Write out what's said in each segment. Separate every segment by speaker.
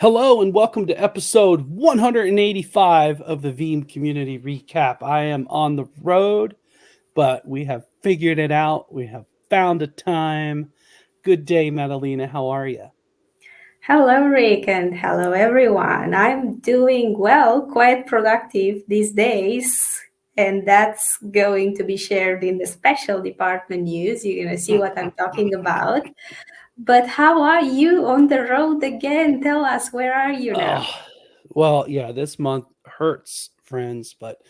Speaker 1: Hello and welcome to episode 185 of the Veeam Community Recap. I am on the road, but we have figured it out. We have found a time. Good day, Madalena. How are you?
Speaker 2: Hello, Rick, and hello, everyone. I'm doing well, quite productive these days, and that's going to be shared in the special department news. You're going to see what I'm talking about. But how are you on the road again? Tell us, where are you now?
Speaker 1: Oh, well, yeah, this month hurts, friends, but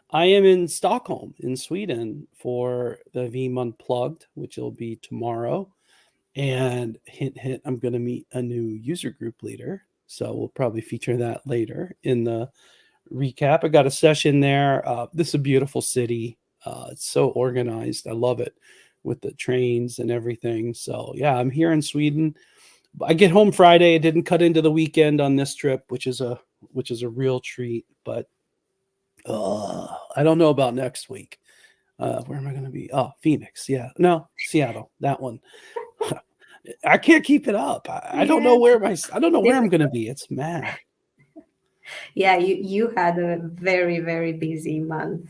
Speaker 1: I am in Stockholm, in Sweden, for the Veeam Unplugged, which will be tomorrow. And hint, hint, I'm going to meet a new user group leader. So we'll probably feature that later in the recap. I got a session there. This is a beautiful city. It's so organized. I love it with the trains and everything. So yeah, I'm here in Sweden. I get home Friday. I didn't cut into the weekend on this trip, which is a real treat. But I don't know about next week. Where am I going to be? Oh, Phoenix. Yeah, no, Seattle. That one. I can't keep it up. I don't know
Speaker 2: Yeah,
Speaker 1: where I don't know where I'm going to be. It's mad.
Speaker 2: yeah, you had a very, very busy month.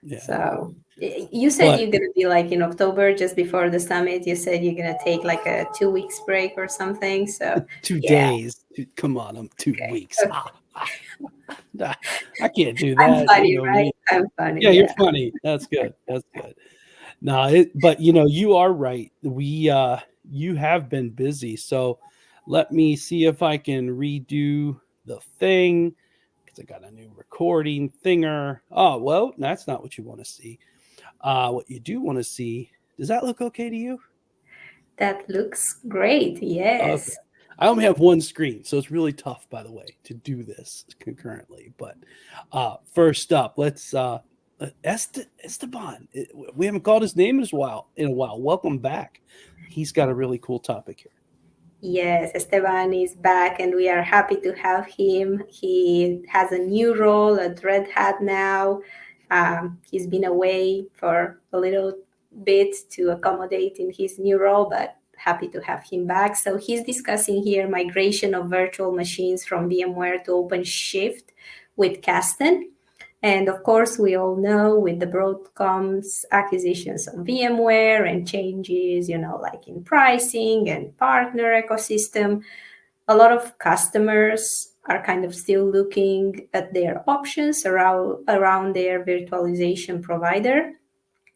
Speaker 1: Yeah,
Speaker 2: So you said
Speaker 1: but
Speaker 2: you're going to be like in October, just before the summit. You said you're going to take like a 2 weeks break or something. So,
Speaker 1: two
Speaker 2: yeah,
Speaker 1: days. Come on, I'm 2 weeks.
Speaker 2: okay.
Speaker 1: Nah, I can't do
Speaker 2: I'm
Speaker 1: that. You
Speaker 2: funny,
Speaker 1: know
Speaker 2: right?
Speaker 1: me.
Speaker 2: I'm funny.
Speaker 1: Yeah, you're
Speaker 2: Yeah.
Speaker 1: funny. That's good. That's good. No, but you are right. You have been busy. So let me see if I can redo the thing because I got a new recording thinger. Oh, well, that's not what you want to see. What you do want to see, does that look okay to you?
Speaker 2: That looks great.
Speaker 1: Okay.
Speaker 2: Yes.
Speaker 1: I only have one screen, so it's really tough, by the way, to do this concurrently. But first up, let's Esteban. We haven't called his name in a while. Welcome back. He's got a really cool topic here.
Speaker 2: Yes. Esteban is back and we are happy to have him. He has a new role at Red Hat now. He's been away for a little bit to accommodate in his new role, but happy to have him back. So he's discussing here migration of virtual machines from VMware to OpenShift with Kasten. And of course, we all know with the Broadcom's acquisitions of VMware and changes, like in pricing and partner ecosystem, a lot of customers are kind of still looking at their options around their virtualization provider.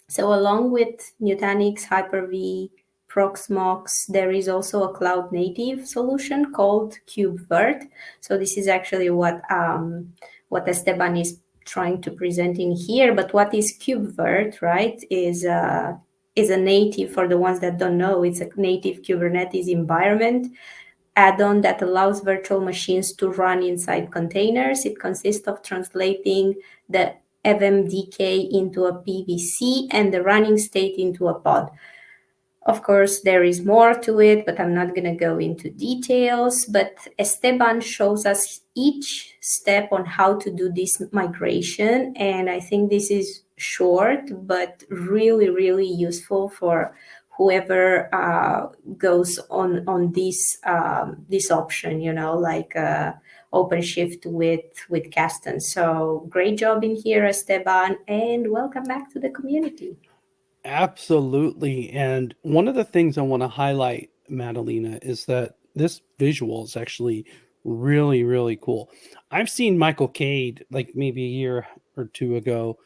Speaker 2: So along with Nutanix, Hyper-V, Proxmox, there is also a cloud native solution called KubeVirt. So this is actually what Esteban is trying to present in here. But what is KubeVirt, right? Is a native, for the ones that don't know, it's a native Kubernetes environment add-on that allows virtual machines to run inside containers. It consists of translating the FMDK into a PVC and the running state into a pod. Of course, there is more to it, but I'm not going to go into details. But Esteban shows us each step on how to do this migration. And I think this is short, but really, really useful for whoever goes on this option, like OpenShift with Kasten. So great job in here, Esteban, and welcome back to the community.
Speaker 1: Absolutely. And one of the things I want to highlight, Madalena, is that this visual is actually really, really cool. I've seen Michael Cade, like maybe a year or two ago,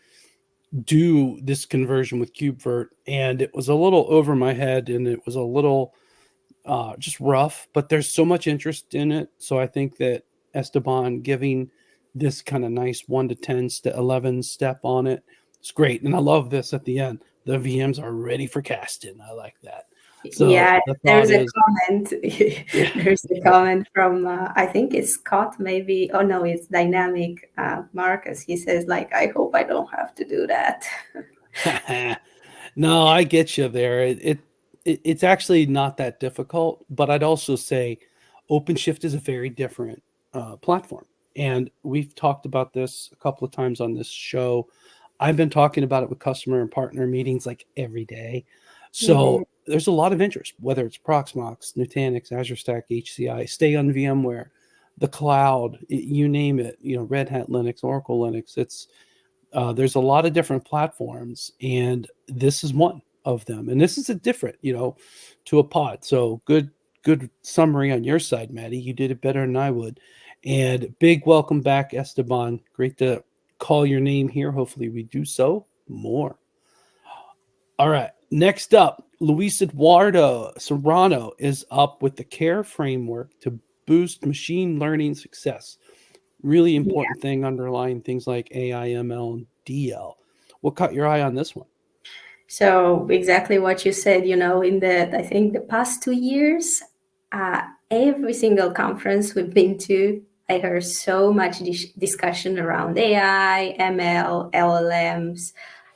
Speaker 1: do this conversion with KubeVirt, and it was a little over my head, and it was a little just rough. But there's so much interest in it, so I think that Esteban giving this kind of nice 1 to 10 to 11 step on it, it's great. And I love this at the end. The VMs are ready for casting. I like that. So
Speaker 2: Yeah,
Speaker 1: the
Speaker 2: there's
Speaker 1: thought
Speaker 2: a
Speaker 1: is,
Speaker 2: comment.
Speaker 1: yeah,
Speaker 2: There's a comment from I think it's Scott, maybe. Oh no, it's Dynamic Marcus. He says like, I hope I don't have to do that.
Speaker 1: no, I get you there. It's actually not that difficult, but I'd also say OpenShift is a very different platform, and we've talked about this a couple of times on this show. I've been talking about it with customer and partner meetings like every day.
Speaker 2: Mhm.
Speaker 1: So there's a lot of interest, whether it's Proxmox, Nutanix, Azure Stack, HCI, stay on VMware, the cloud, you name it, Red Hat Linux, Oracle Linux. There's a lot of different platforms, and this is one of them. And this is a different, to a pod. So good summary on your side, Maddie. You did it better than I would. And big welcome back, Esteban. Great to call your name here. Hopefully we do so more. All right. Next up, Luis Eduardo Serrano is up with the CARE framework to boost machine learning success. Really important thing underlying things like AI, ML, and DL. What caught your eye on this one?
Speaker 2: So exactly what you said, I think the past 2 years, every single conference we've been to, I heard so much discussion around AI, ML, LLMs.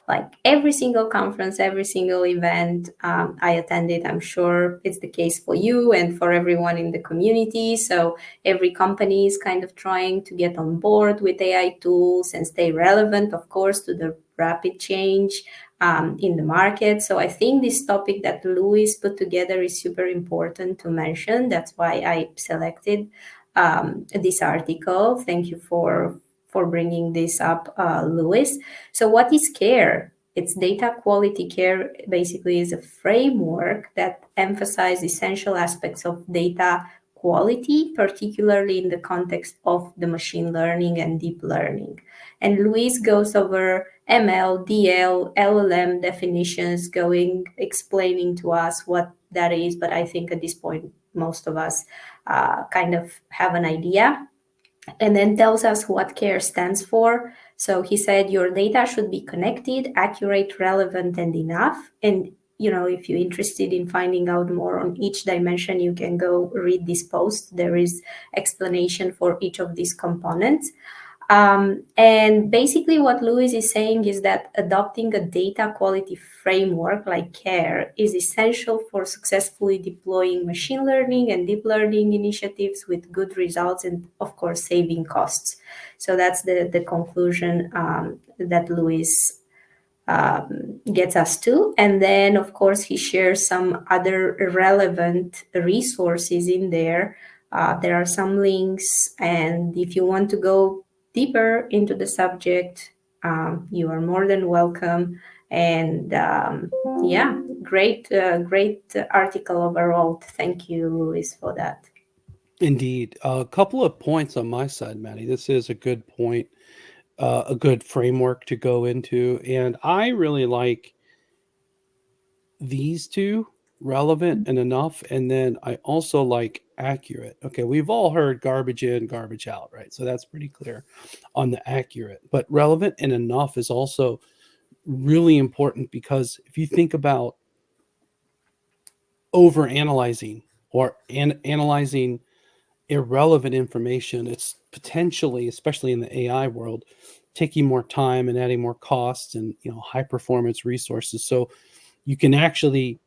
Speaker 2: Like every single conference, every single event I attended, I'm sure it's the case for you and for everyone in the community. So every company is kind of trying to get on board with AI tools and stay relevant, of course, to the rapid change in the market. So I think this topic that Luis put together is super important to mention. That's why I selected this article. Thank you for bringing this up, Luis. So what is CARE? It's data quality care basically is a framework that emphasizes essential aspects of data quality, particularly in the context of the machine learning and deep learning. And Luis goes over ML, DL, LLM definitions, explaining to us what that is. But I think at this point, most of us kind of have an idea. And then tells us what CARE stands for. So he said your data should be connected, accurate, relevant, and enough. And if you're interested in finding out more on each dimension, you can go read this post. There is explanation for each of these components. And basically what Luis is saying is that adopting a data quality framework like CARE is essential for successfully deploying machine learning and deep learning initiatives with good results and, of course, saving costs. So that's the conclusion that Luis gets us to. And then, of course, he shares some other relevant resources in there. There are some links, and if you want to go deeper into the subject, you are more than welcome. And great article overall. Thank you, Luis, for that.
Speaker 1: Indeed. A couple of points on my side, Maddie. This is a good point, a good framework to go into. And I really like these two, relevant and enough. And then I also like accurate. Okay, we've all heard garbage in, garbage out, right? So that's pretty clear on the accurate. But relevant and enough is also really important, because if you think about over analyzing or analyzing irrelevant information, it's potentially, especially in the AI world, taking more time and adding more costs and high performance resources. So you can actually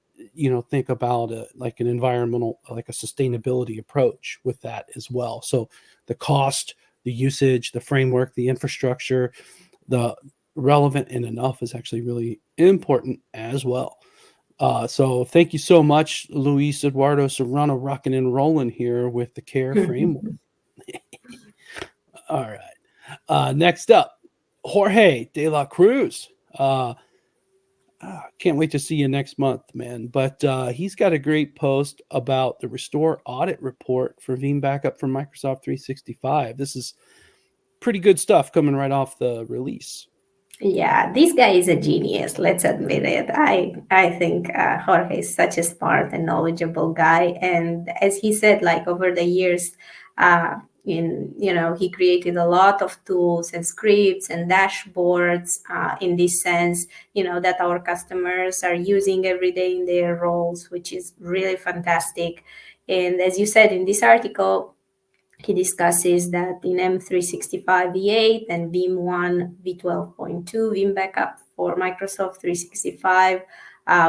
Speaker 1: think about like an environmental, like a sustainability approach with that as well. So the cost, the usage, the framework, the infrastructure, the relevant and enough is actually really important as well. So thank you so much, Luis Eduardo Serrano, rocking and rolling here with the CARE framework. All right. Next up, Jorge de la Cruz. Can't wait to see you next month, man. But he's got a great post about the Restore audit report for Veeam backup from Microsoft 365. This is pretty good stuff coming right off the release.
Speaker 2: Yeah, this guy is a genius. Let's admit it. I think Jorge is such a smart and knowledgeable guy, and as he said, like over the years, he created a lot of tools and scripts and dashboards in this sense, that our customers are using every day in their roles, which is really fantastic. And as you said in this article, he discusses that in M365 V8 and Veeam 1 V12.2 Veeam backup for Microsoft 365,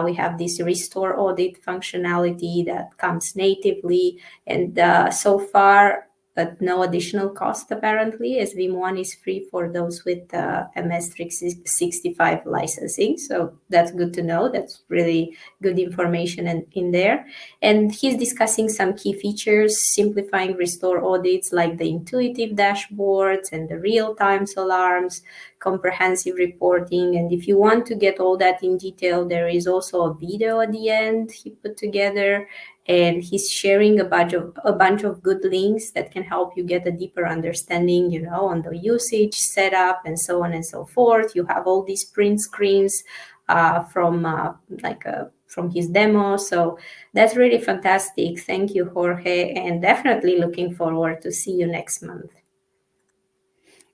Speaker 2: we have this restore audit functionality that comes natively. And so far, at no additional cost, apparently, as Veeam 1 is free for those with MS365 licensing. So that's good to know. That's really good information in there. And he's discussing some key features, simplifying restore audits like the intuitive dashboards and the real-time alarms, comprehensive reporting. And if you want to get all that in detail, there is also a video at the end he put together, and he's sharing a bunch of good links that can help you get a deeper understanding, on the usage setup and so on and so forth. You have all these print screens from his demo. So that's really fantastic. Thank you, Jorge, and definitely looking forward to see you next month.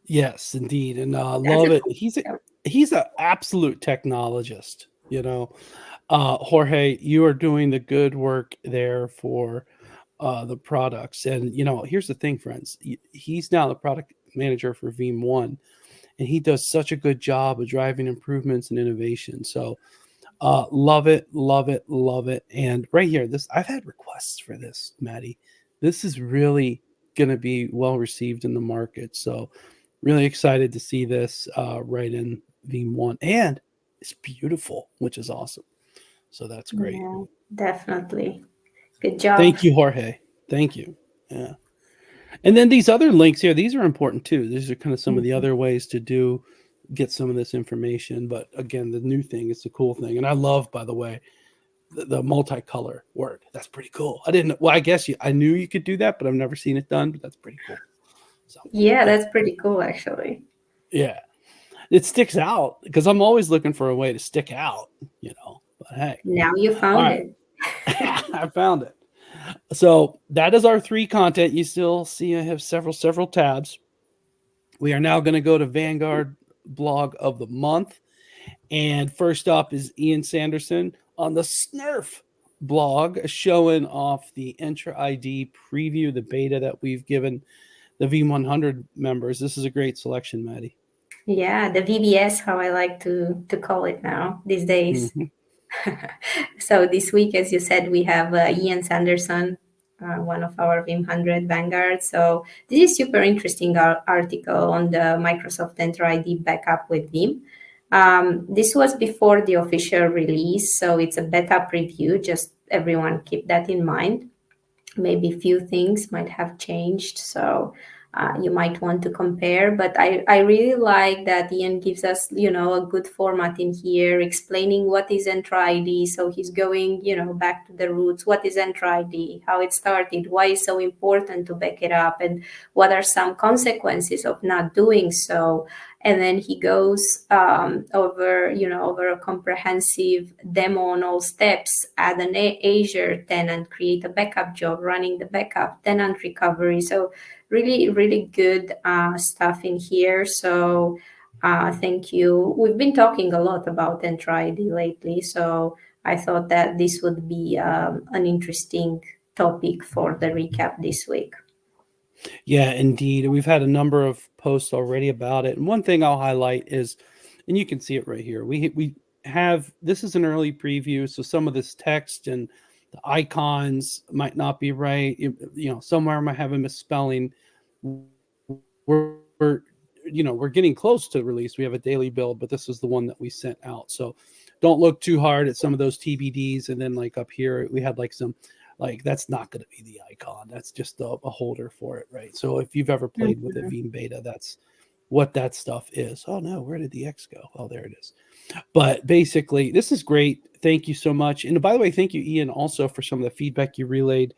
Speaker 1: Yes, indeed, and
Speaker 2: That's
Speaker 1: love
Speaker 2: a
Speaker 1: it.
Speaker 2: cool show.
Speaker 1: He's an absolute technologist. Jorge, you are doing the good work there for the products. And here's the thing, friends. He's now the product manager for Veeam One, and he does such a good job of driving improvements and innovation. So love it, love it, love it. And right here, I've had requests for this, Maddie. This is really going to be well received in the market. So really excited to see this right in Veeam One, and it's beautiful, which is awesome. So that's great.
Speaker 2: Yeah, definitely. Good job.
Speaker 1: Thank you, Jorge. Thank you. Yeah. And then these other links here, these are important too. These are kind of some of the other ways to get some of this information. But again, the new thing is the cool thing. And I love, by the way, the multicolor work. That's pretty cool. I guess I knew you could do that, but I've never seen it done, but that's pretty cool. So
Speaker 2: Yeah, that's pretty cool, actually.
Speaker 1: yeah. It sticks out because I'm always looking for a way to stick out, but hey.
Speaker 2: Now you found it.
Speaker 1: I found it. So that is our 3 content. You still see I have several tabs. We are now going to go to Vanguard blog of the month. And first up is Ian Sanderson on the Snurf blog, showing off the Entra ID preview, the beta that we've given the Veeam 100 members. This is a great selection, Maddie.
Speaker 2: Yeah, the VBS, how I like to call it now these days.
Speaker 1: Mm-hmm.
Speaker 2: So this week, as you said, we have Ian Sanderson, one of our Veeam 100 vanguards. So this is super interesting article on the Microsoft Entra ID backup with Veeam. This was before the official release, so it's a beta preview. Just everyone keep that in mind. Maybe few things might have changed, so you might want to compare. But I really like that Ian gives us, a good format in here, explaining what is Entra ID. So he's going, back to the roots. What is Entra ID? How it started? Why it's so important to back it up? And what are some consequences of not doing so? And then he goes over a comprehensive demo on all steps, add an Azure tenant, create a backup job, running the backup, tenant recovery. So really, really good stuff in here. So thank you. We've been talking a lot about Entra ID lately, so I thought that this would be an interesting topic for the recap this week.
Speaker 1: Yeah, indeed. We've had a number of posts already about it. And one thing I'll highlight is, and you can see it right here. We have, this is an early preview, so some of this text and the icons might not be right. Somewhere I might have a misspelling. We're getting close to release. We have a daily build, but this is the one that we sent out. So don't look too hard at some of those TBDs. And then like up here, we had like some, like that's not going to be the icon. That's just a holder for it, right? So if you've ever played with a Veeam beta, that's what that stuff is. Oh no, where did the X go? Oh, there it is. But basically, this is great. Thank you so much. And by the way, thank you, Ian, also for some of the feedback you relayed.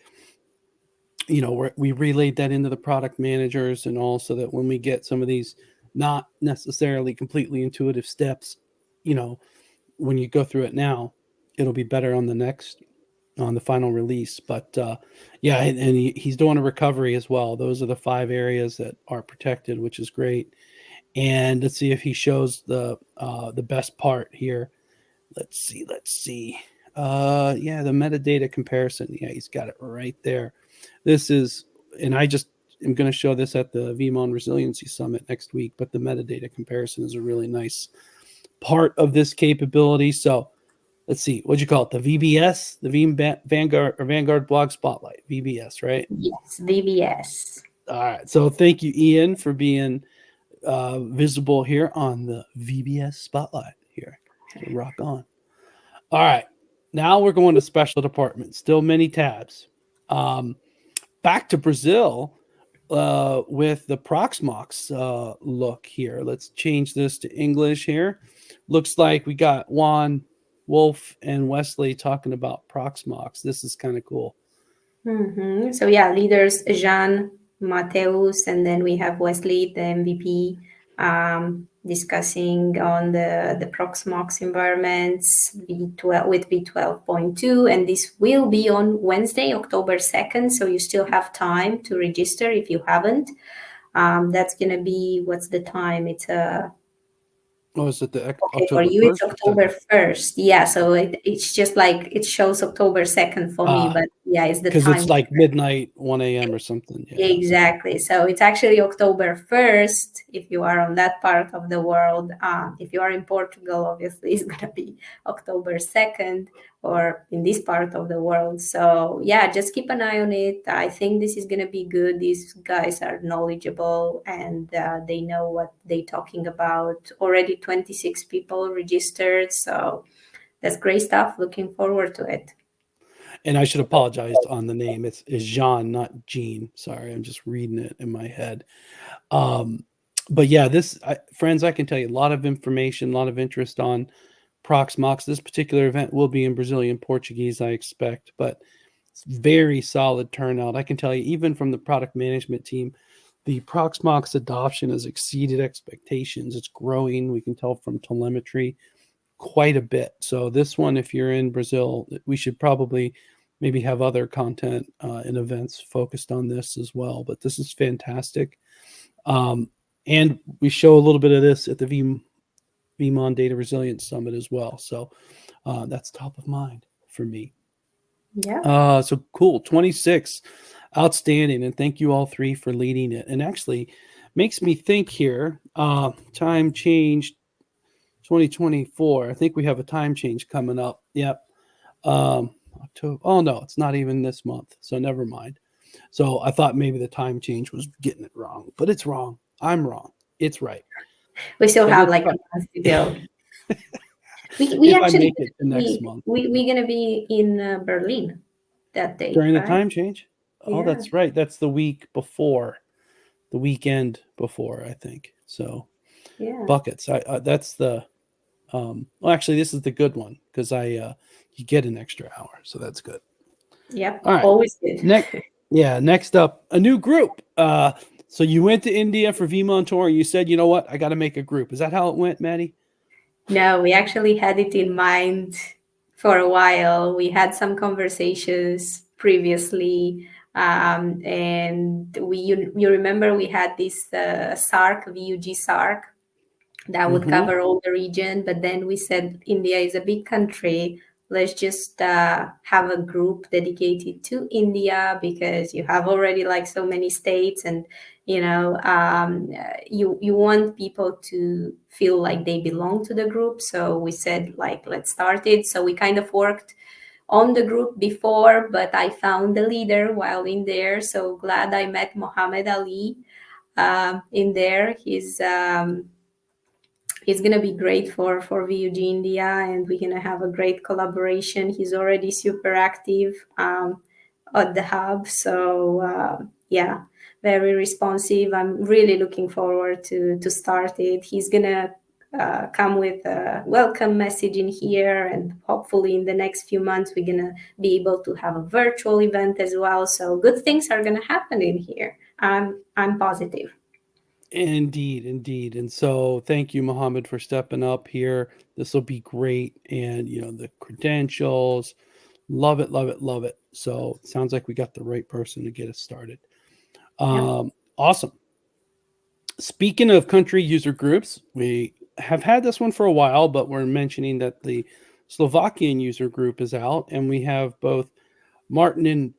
Speaker 1: We relayed that into the product managers, and also that when we get some of these not necessarily completely intuitive steps, when you go through it now, it'll be better on the final release. But yeah, and he's doing a recovery as well. Those are the 5 areas that are protected, which is great. And let's see if he shows the best part here. Let's see. Yeah, the metadata comparison. Yeah, he's got it right there. This is, and I just am going to show this at the Veeam on Resiliency Summit next week, but the metadata comparison is a really nice part of this capability. So let's see, what'd you call it? The VBS, the Veeam Vanguard Blog Spotlight, VBS, right?
Speaker 2: Yes, VBS.
Speaker 1: All right. So thank you, Ian, for being visible here on the VBS Spotlight here. So rock on. All right. Now we're going to special departments. Still many tabs. Um, Back to Brazil with the Proxmox look here. Let's change this to English here. Looks like we got Juan, Wolf, and Wesley talking about Proxmox. This is kind of cool.
Speaker 2: So yeah, leaders Jean, Mateus, and then we have Wesley, the MVP, discussing on the Proxmox environments V12 with V12.2, and this will be on Wednesday, October 2nd. So you still have time to register if you haven't. That's gonna be, what's the time? It's
Speaker 1: Oh, is it the
Speaker 2: okay, for
Speaker 1: October
Speaker 2: you it's
Speaker 1: 1st or
Speaker 2: October
Speaker 1: 2nd?
Speaker 2: 1st. Yeah, so it's just like it shows October 2nd for me, but yeah, it's the
Speaker 1: Because it's
Speaker 2: time.
Speaker 1: like midnight, 1 a.m. or something. Yeah.
Speaker 2: Exactly. So it's actually October 1st if you are on that part of the world. If you are in Portugal, obviously it's going to be October 2nd or in this part of the world. So yeah, just keep an eye on it. I think this is going to be good. These guys are knowledgeable and they know what they're talking about. Already 26 people registered. So that's great stuff. Looking forward to it.
Speaker 1: And I should apologize on the name. It's Jean, not Jean. Sorry, I'm just reading it in my head. Um, but yeah, friends, I can tell you a lot of information, a lot of interest on Proxmox. This particular event will be in Brazilian Portuguese, I expect, but it's very solid turnout. I can tell you, even from the product management team, the Proxmox adoption has exceeded expectations. It's growing. We can tell from telemetry quite a bit. So this one, if you're in Brazil, we should probably maybe have other content and events focused on this as well. But this is fantastic. And we show a little bit of this at the VeeamON Data Resilience Summit as well. So that's top of mind for me.
Speaker 2: Yeah.
Speaker 1: So cool. 26. Outstanding. And thank you all three for leading it. And actually makes me think here, time changed 2024. I think we have a time change coming up. Yep. October. Oh no, it's not even this month. So never mind. So I thought maybe the time change was getting it wrong, but it's wrong. I'm wrong. It's right.
Speaker 2: We still
Speaker 1: And
Speaker 2: have
Speaker 1: let's
Speaker 2: like
Speaker 1: try.
Speaker 2: a month to go. We
Speaker 1: If I
Speaker 2: actually
Speaker 1: make it the next month
Speaker 2: we're gonna be in Berlin that day,
Speaker 1: during the
Speaker 2: right?
Speaker 1: time change. Oh,
Speaker 2: Yeah,
Speaker 1: that's right. That's the week before, the weekend before, I think. So
Speaker 2: yeah,
Speaker 1: buckets. That's the well, actually, this is the good one because you get an extra hour, so that's good.
Speaker 2: yep.
Speaker 1: All right.
Speaker 2: Always good.
Speaker 1: Next up, a new group. So you went to India for VeeamON tour and you said, you know what, I got to make a group. Is that how it went, Maddie?
Speaker 2: No, we actually had it in mind for a while. We had some conversations previously, and you remember we had this SARC, VUG SARC, that would
Speaker 1: Mm-hmm.
Speaker 2: cover all the region. But then we said India is a big country. Let's just have a group dedicated to India because you have already like so many states, and you want people to feel like they belong to the group. So we said like let's start it. So we kind of worked on the group before, but I found the leader while in there. So glad I met Mohammed Ali in there. He's gonna be great for VUG India, and we're gonna have a great collaboration. He's already super active at the hub, so yeah, very responsive. I'm really looking forward to start it. He's gonna come with a welcome message in here, and hopefully in the next few months we're gonna be able to have a virtual event as well. So good things are gonna happen in here. I'm positive.
Speaker 1: Indeed, indeed. And so thank you, Mohammed, for stepping up here. This will be great. And, the credentials, love it, love it, love it. So it sounds like we got the right person to get us started.
Speaker 2: Yep.
Speaker 1: Awesome. Speaking of country user groups, we have had this one for a while, but we're mentioning that the Slovakian user group is out, and we have both Martin and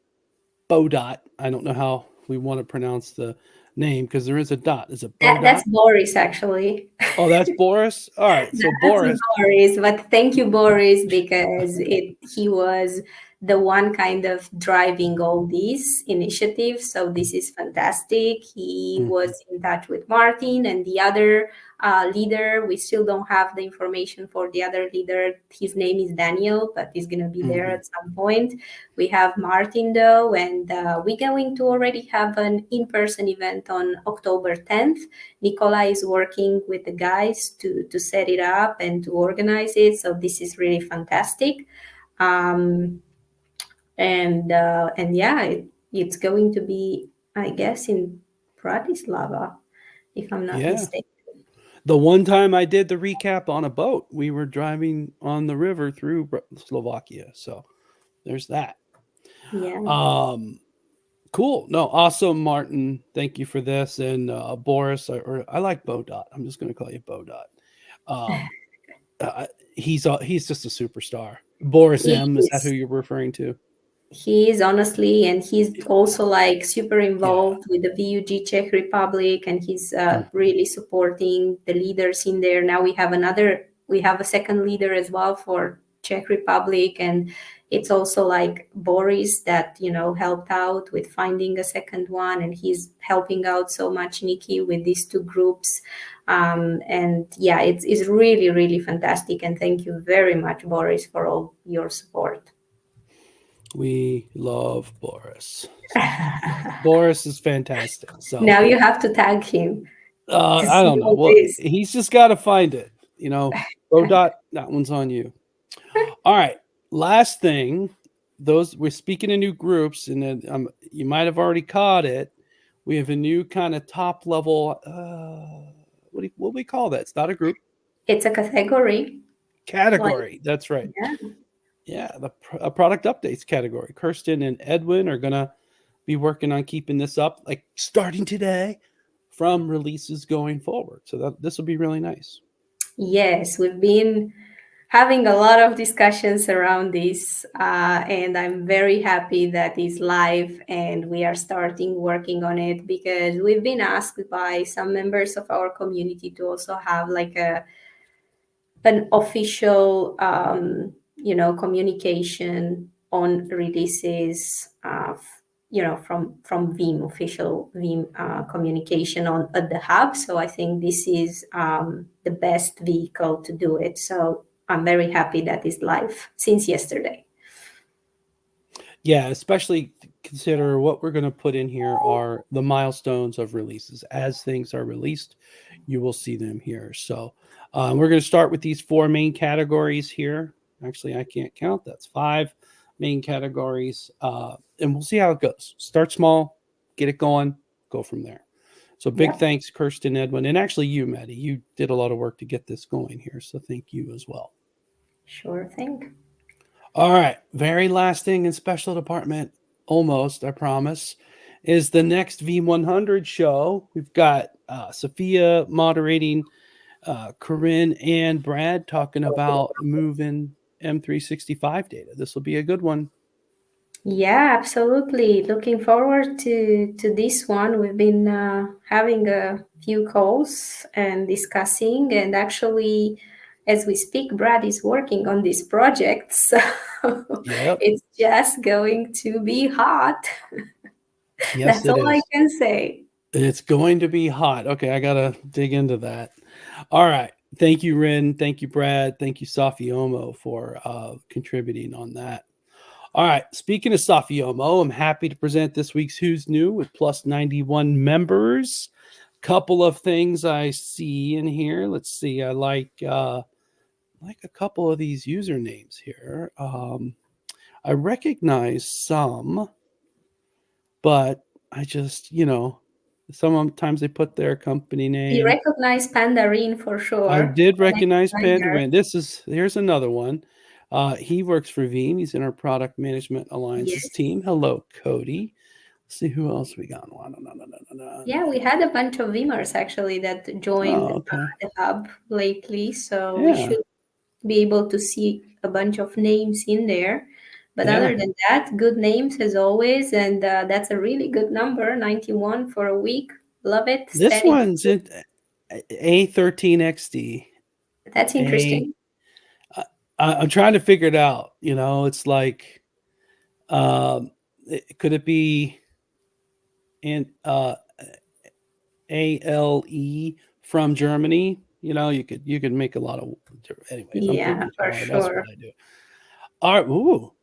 Speaker 1: Bodot. I don't know how we want to pronounce the name because there is a dot. Is it
Speaker 2: That's
Speaker 1: Bodot?
Speaker 2: Boris, actually.
Speaker 1: Oh, that's Boris. All right, so
Speaker 2: That's
Speaker 1: Boris.
Speaker 2: Boris, but thank you, Boris, because he was the one kind of driving all these initiatives. So this is fantastic. He was in touch with Martin and the other leader. We still don't have the information for the other leader. His name is Daniel, but he's going to be there at some point. We have Martin though, and we're going to already have an in-person event on October 10th. Nicola is working with the guys to set it up and to organize it. So this is really fantastic. And yeah, it's going to be, I guess, in Bratislava, if I'm not mistaken.
Speaker 1: The one time I did the recap on a boat, we were driving on the river through Slovakia. So there's that.
Speaker 2: Yeah.
Speaker 1: Cool. No, awesome, Martin. Thank you for this. And Boris, or I like Bodot. I'm just going to call you Bodot. He's just a superstar. Boris M. Is that who you're referring to?
Speaker 2: He is, honestly, and he's also like super involved with the VUG Czech Republic, and he's really supporting the leaders in there. Now we have a second leader as well for Czech Republic, and it's also like Boris that, helped out with finding a second one, and he's helping out so much, Nikki, with these two groups. And yeah, it's really, really fantastic. And thank you very much, Boris, for all your support.
Speaker 1: We love Boris. Boris is fantastic. So
Speaker 2: now you have to tag him.
Speaker 1: I don't know. Well, he's just got to find it. Bodot, that one's on you. All right. Last thing, we're speaking of new groups, and then you might have already caught it. We have a new kind of top level. What do we call that? It's not a group.
Speaker 2: It's a category.
Speaker 1: Category. That's right. Yeah, the product updates category. Kirsten and Edwin are going to be working on keeping this up, like starting today from releases going forward. So this will be really nice.
Speaker 2: Yes, we've been having a lot of discussions around this, and I'm very happy that it's live and we are starting working on it, because we've been asked by some members of our community to also have like an official communication on releases, from Veeam, official Veeam communication at the hub. So I think this is the best vehicle to do it. So I'm very happy that it's live since yesterday.
Speaker 1: Yeah, especially consider what we're going to put in here are the milestones of releases. As things are released, you will see them here. So we're going to start with these 4 main categories here. Actually, I can't count. That's 5 main categories. And we'll see how it goes. Start small, get it going, go from there. So big thanks, Kirsten, Edwin, and actually you, Maddie. You did a lot of work to get this going here. So thank you as well.
Speaker 2: Sure thing.
Speaker 1: All right. Very last thing in special department, almost, I promise, is the next Veeam 100 show. We've got Sophia moderating, Corinne and Brad talking about moving M365 data. This will be a good one.
Speaker 2: Yeah, absolutely. Looking forward to this one. We've been having a few calls and discussing, and actually, as we speak, Brad is working on this project. So it's just going to be hot.
Speaker 1: Yes,
Speaker 2: that's all I can say.
Speaker 1: It's going to be hot. Okay, I got to dig into that. All right. Thank you, Rin. Thank you, Brad. Thank you, Safiomo, for contributing on that. All right. Speaking of Safiomo, I'm happy to present this week's Who's New with plus 91 members. Couple of things I see in here. Let's see. I like a couple of these usernames here. I recognize some, but I just, sometimes they put their company name.
Speaker 2: You recognize Pandarin for sure.
Speaker 1: I did recognize Pandarin. Here's another one. He works for Veeam. He's in our product management alliances team. Hello, Cody. Let's see who else we got.
Speaker 2: Yeah, we had a bunch of Veemers actually that joined the hub lately. So we should be able to see a bunch of names in there. But other than that, good names as always. And that's a really good number, 91 for a week. Love it.
Speaker 1: This one's in A13XD.
Speaker 2: That's interesting.
Speaker 1: I'm trying to figure it out. It's like Could it be ALE from Germany? You could make a lot of. Anyways, I'm
Speaker 2: Yeah,
Speaker 1: keeping
Speaker 2: for
Speaker 1: score. That's what
Speaker 2: sure.
Speaker 1: I do. All right. Ooh,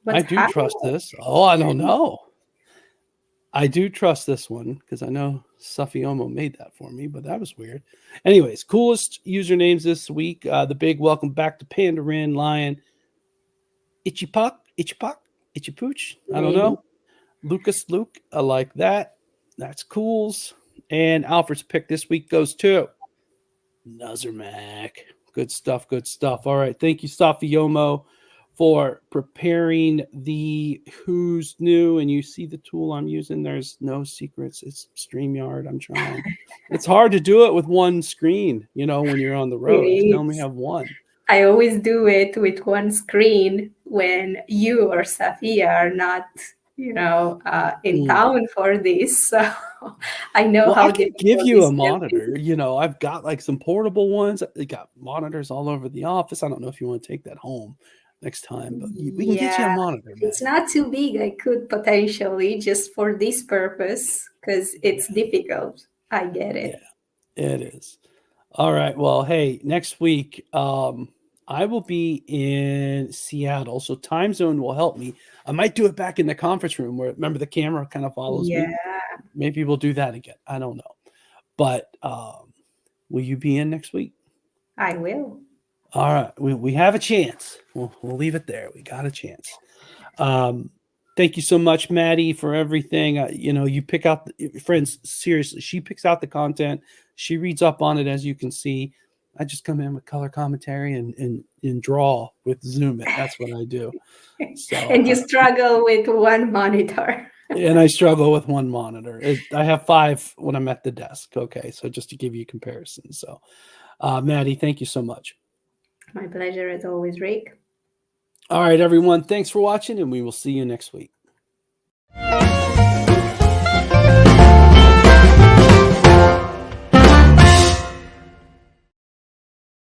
Speaker 1: I
Speaker 2: What's
Speaker 1: do trust
Speaker 2: happening?
Speaker 1: this. Oh, I don't know. I do trust this one because I know Safiomo made that for me, but that was weird. Anyways, coolest usernames this week. The big welcome back to Pandarin, Lion, Itchypuck, Itchypuck, Itchypooch. I don't
Speaker 2: Maybe.
Speaker 1: know. Lucas Luke, I like that. That's cools. And Alfred's pick this week goes to Nuzermac. Good stuff, good stuff. All right. Thank you, Safiomo, for preparing the Who's New. And you see the tool I'm using. There's no secrets. It's StreamYard. I'm trying. It's hard to do it with one screen, when you're on the
Speaker 2: It
Speaker 1: road. You can only
Speaker 2: is.
Speaker 1: have one.
Speaker 2: I always do it with one screen when you or Safia are not, in
Speaker 1: Mm.
Speaker 2: town for this. So I know
Speaker 1: Well, I
Speaker 2: how
Speaker 1: can give
Speaker 2: difficult
Speaker 1: you a
Speaker 2: this can be.
Speaker 1: monitor. I've got like some portable ones. They got monitors all over the office. I don't know if you want to take that home next time, but we can get you a
Speaker 2: Yeah,
Speaker 1: monitor,
Speaker 2: if it's
Speaker 1: Maddie.
Speaker 2: not too big, I could potentially just for this purpose because it's
Speaker 1: Yeah,
Speaker 2: difficult. I get
Speaker 1: yeah,
Speaker 2: it.
Speaker 1: it is. All right. Well, hey, next week, I will be in Seattle, so time zone will help me. I might do it back in the conference room where remember the camera kind of follows
Speaker 2: Yeah,
Speaker 1: me. Maybe we'll do that again. I don't know, but will you be in next week?
Speaker 2: I will.
Speaker 1: All right, we have a chance. We'll leave it there. We got a chance. Um, thank you so much, Maddie, for everything. You pick out friends. Seriously, she picks out the content. She reads up on it, as you can see. I just come in with color commentary and draw with Zoom it. That's what I do. So,
Speaker 2: And you struggle with one monitor.
Speaker 1: and I struggle with one monitor. I have 5 when I'm at the desk. Okay, so just to give you a comparison. So, Maddie, thank you so much.
Speaker 2: My pleasure as always, Rick.
Speaker 1: All right, everyone. Thanks for watching, and we will see you next week.